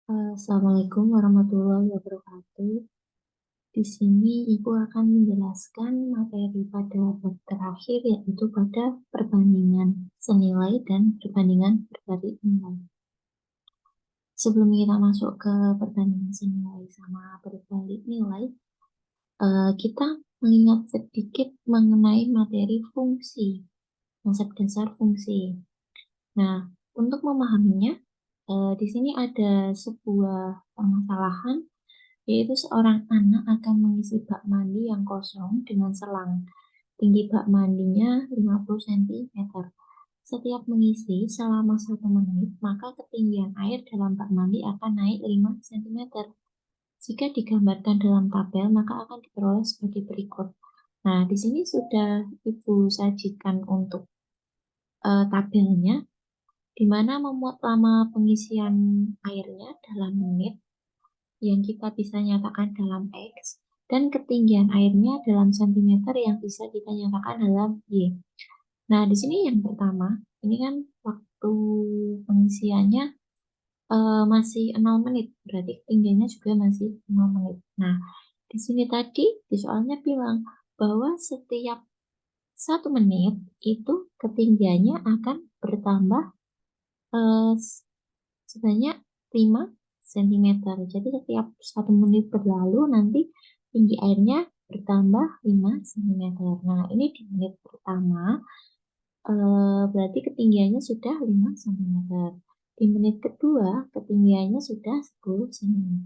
Assalamualaikum warahmatullahi wabarakatuh. Di sini Ibu akan menjelaskan materi pada bab terakhir yaitu pada perbandingan senilai dan perbandingan berbalik nilai. Sebelum kita masuk ke perbandingan senilai sama berbalik nilai, kita mengingat sedikit mengenai materi fungsi, konsep dasar fungsi. Nah, untuk memahaminya, di sini ada sebuah permasalahan yaitu seorang anak akan mengisi bak mandi yang kosong dengan selang. Tinggi bak mandinya 50 cm. Setiap mengisi selama 1 menit, maka ketinggian air dalam bak mandi akan naik 5 cm. Jika digambarkan dalam tabel, maka akan diperoleh sebagai berikut. Nah, di sini sudah Ibu sajikan untuk tabelnya, di mana memuat lama pengisian airnya dalam menit, yang kita bisa nyatakan dalam X, dan ketinggian airnya dalam cm yang bisa kita nyatakan dalam Y. Nah, di sini yang pertama, ini kan waktu pengisiannya masih 0 menit, berarti ketinggiannya juga masih 0 menit. Nah, di sini tadi di soalnya bilang bahwa setiap 1 menit itu ketinggiannya akan bertambah eh, sebanyak 5 cm. Jadi setiap 1 menit berlalu nanti tinggi airnya bertambah 5 cm. Nah, ini di menit pertama berarti ketinggiannya sudah 5 cm. Di menit kedua ketinggiannya sudah 10 cm.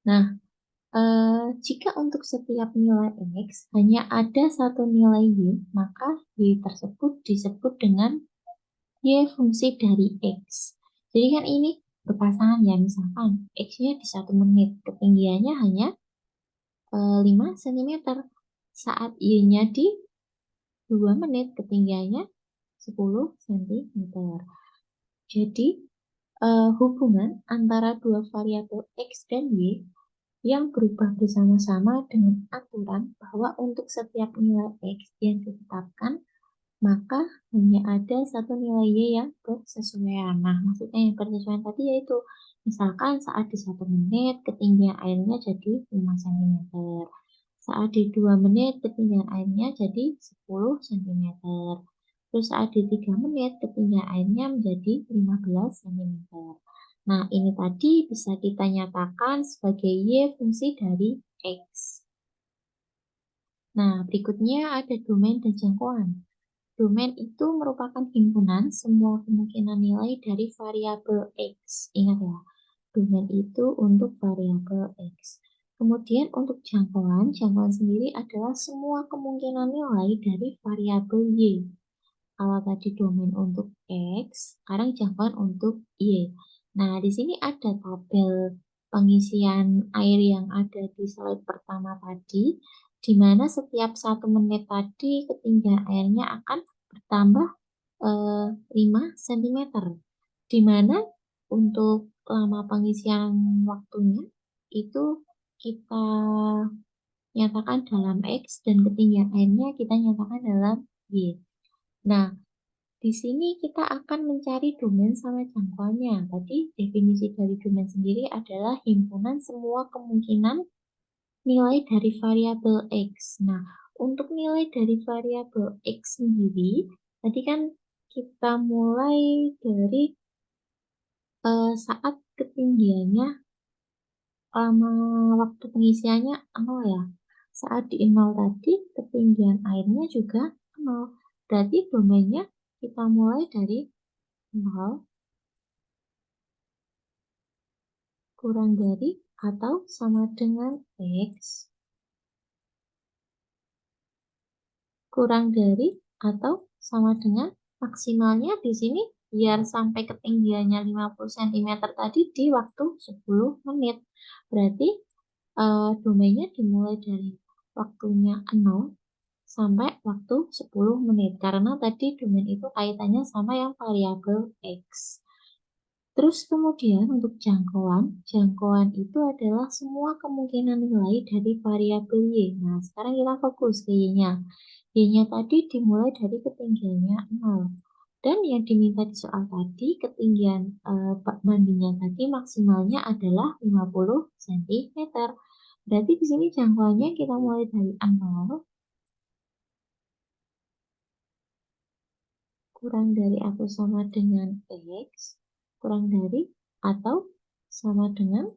Nah, jika untuk setiap nilai X hanya ada satu nilai Y, maka Y tersebut disebut dengan Y fungsi dari X. Jadi kan ini berpasangan ya, misalkan X-nya di 1 menit, ketinggiannya hanya 5 cm. Saat Y-nya di 2 menit, ketinggiannya 10 cm. Jadi hubungan antara dua variabel X dan Y yang berubah bersama-sama dengan aturan bahwa untuk setiap nilai X yang ditetapkan maka hanya ada satu nilai Y yang bersesuaian. Nah, maksudnya yang bersesuaian tadi yaitu misalkan saat di 1 menit ketinggian airnya jadi 5 cm. Saat di 2 menit ketinggian airnya jadi 10 cm. Terus saat di 3 menit ketinggian airnya menjadi 15 cm. Nah, ini tadi bisa kita nyatakan sebagai Y fungsi dari X. Nah, berikutnya ada domain dan jangkauan. Domain itu merupakan himpunan semua kemungkinan nilai dari variabel X. Ingat ya, domain itu untuk variabel X. Kemudian untuk jangkauan sendiri adalah semua kemungkinan nilai dari variabel Y. Kalau tadi domain untuk X, sekarang jangkauan untuk Y. Nah, di sini ada tabel pengisian air yang ada di slide pertama tadi, di mana setiap 1 menit tadi ketinggian airnya akan bertambah 5 cm. Di mana untuk lama pengisian waktunya itu kita nyatakan dalam X dan ketinggian airnya kita nyatakan dalam Y. Nah, di sini kita akan mencari domain sama jangkauannya. Tadi definisi dari domain sendiri adalah himpunan semua kemungkinan nilai dari variabel X. Nah, untuk nilai dari variabel X sendiri, tadi kan kita mulai dari saat ketinggiannya lama waktu pengisiannya 0 ya. Saat di 0 tadi ketinggian airnya juga 0. Berarti domainnya kita mulai dari 0 kurang dari atau sama dengan X kurang dari atau sama dengan maksimalnya di sini biar sampai ketinggiannya 50 cm tadi di waktu 10 menit. Berarti domainnya dimulai dari waktunya 0 sampai waktu 10 menit. Karena tadi domain itu kaitannya sama yang variabel X. Terus kemudian untuk jangkauan itu adalah semua kemungkinan nilai dari variabel Y. Nah, sekarang kita fokus ke Y-nya. Y-nya tadi dimulai dari ketinggiannya 0. Dan yang diminta di soal tadi, ketinggian bak mandinya tadi maksimalnya adalah 50 cm. Berarti di sini jangkauannya kita mulai dari 0 kurang dari atau sama dengan X kurang dari atau sama dengan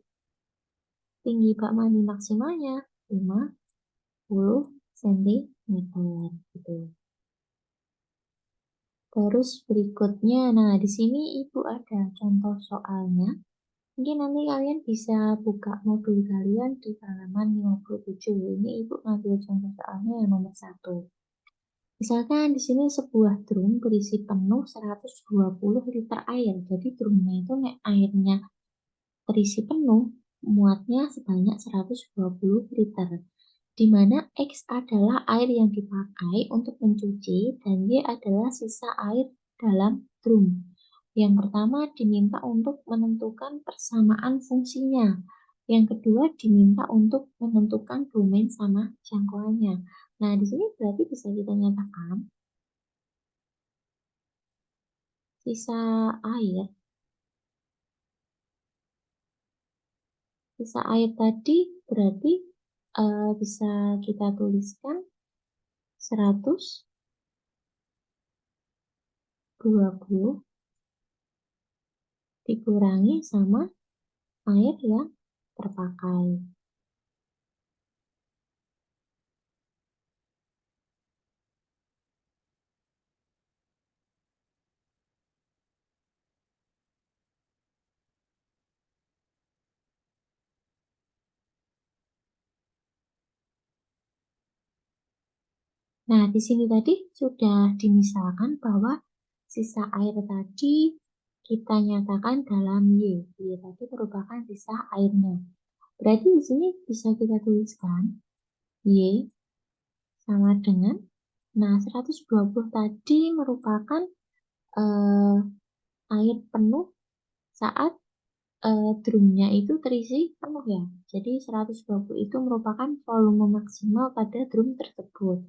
tinggi bak mandi maksimalnya 50 cm gitu. Terus berikutnya, nah di sini Ibu ada contoh soalnya. Mungkin nanti kalian bisa buka modul kalian di halaman 57. Ini Ibu ngambil contoh soalnya yang nomor 1. Misalkan di sini sebuah drum berisi penuh 120 liter air. Jadi drumnya itu airnya terisi penuh, muatnya sebanyak 120 liter. Di mana X adalah air yang dipakai untuk mencuci dan Y adalah sisa air dalam drum. Yang pertama diminta untuk menentukan persamaan fungsinya. Yang kedua diminta untuk menentukan domain sama jangkauannya. Nah, di sini berarti bisa kita nyatakan sisa air. Sisa air tadi berarti bisa kita tuliskan 120 dikurangi sama air yang terpakai. Nah, di sini tadi sudah dimisalkan bahwa sisa air tadi kita nyatakan dalam Y. Y tadi merupakan sisa airnya. Berarti di sini bisa kita tuliskan Y sama dengan, nah 120 tadi merupakan eh, air penuh saat drumnya itu terisi penuh ya. Jadi 120 itu merupakan volume maksimal pada drum tersebut.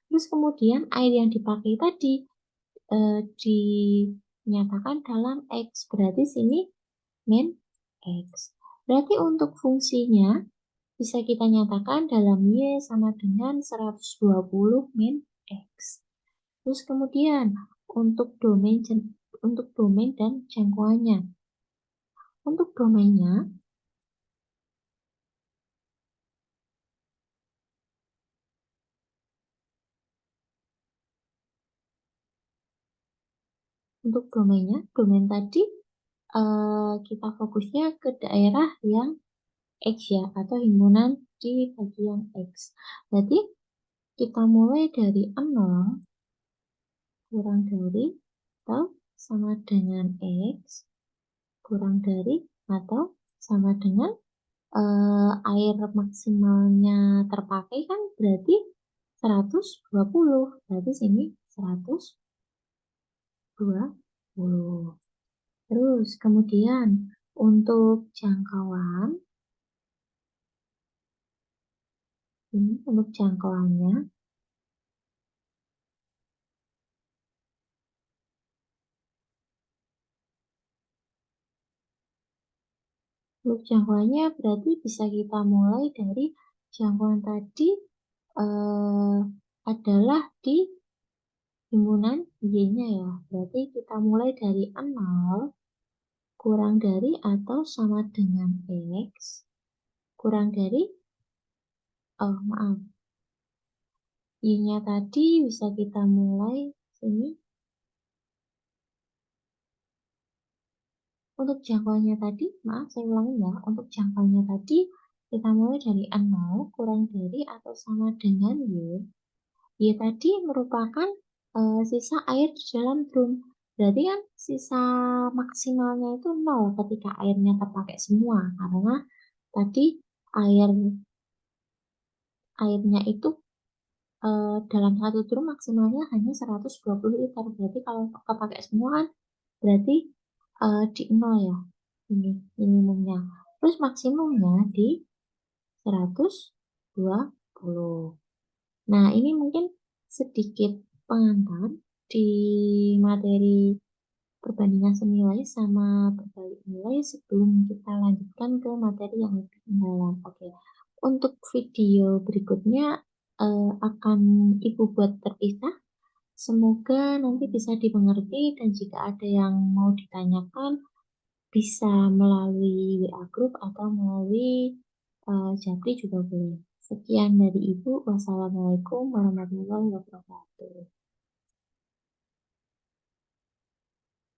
Terus kemudian air yang dipakai tadi dinyatakan dalam X. Berarti sini min X. Berarti untuk fungsinya bisa kita nyatakan dalam Y sama dengan 120 min X. Terus kemudian untuk domain dan jangkauannya. Untuk domainnya, domain tadi kita fokusnya ke daerah yang X ya, atau himpunan di bagian X. Berarti kita mulai dari 0 kurang dari atau sama dengan X kurang dari atau sama dengan air maksimalnya terpakai kan berarti 120. Berarti sini 120. Terus kemudian untuk jangkauan, ini untuk jangkauannya, berarti bisa kita mulai dari jangkauan tadi adalah di himpunan Y-nya ya. Berarti kita mulai dari 0 kurang dari atau sama dengan X kurang dari, oh maaf, Y-nya tadi bisa kita mulai sini. Untuk jangkauannya tadi, maaf saya ulangi ya, untuk jangkauannya tadi kita mulai dari 0 kurang dari atau sama dengan Y. Y tadi merupakan sisa air di dalam drum. Berarti kan sisa maksimalnya itu 0 ketika airnya terpakai semua. Karena tadi airnya itu dalam satu drum maksimalnya hanya 120 liter. Berarti kalau kepakai semua kan berarti di 0 ya. Ini minimumnya. Terus maksimumnya di 120. Nah, ini mungkin sedikit pengantar di materi perbandingan senilai sama berbalik nilai sebelum kita lanjutkan ke materi yang lebih mendalam. Oke, untuk video berikutnya akan Ibu buat terpisah. Semoga nanti bisa dimengerti dan jika ada yang mau ditanyakan bisa melalui WA Group atau melalui Japri juga boleh. Sekian dari Ibu. Wassalamualaikum warahmatullahi wabarakatuh.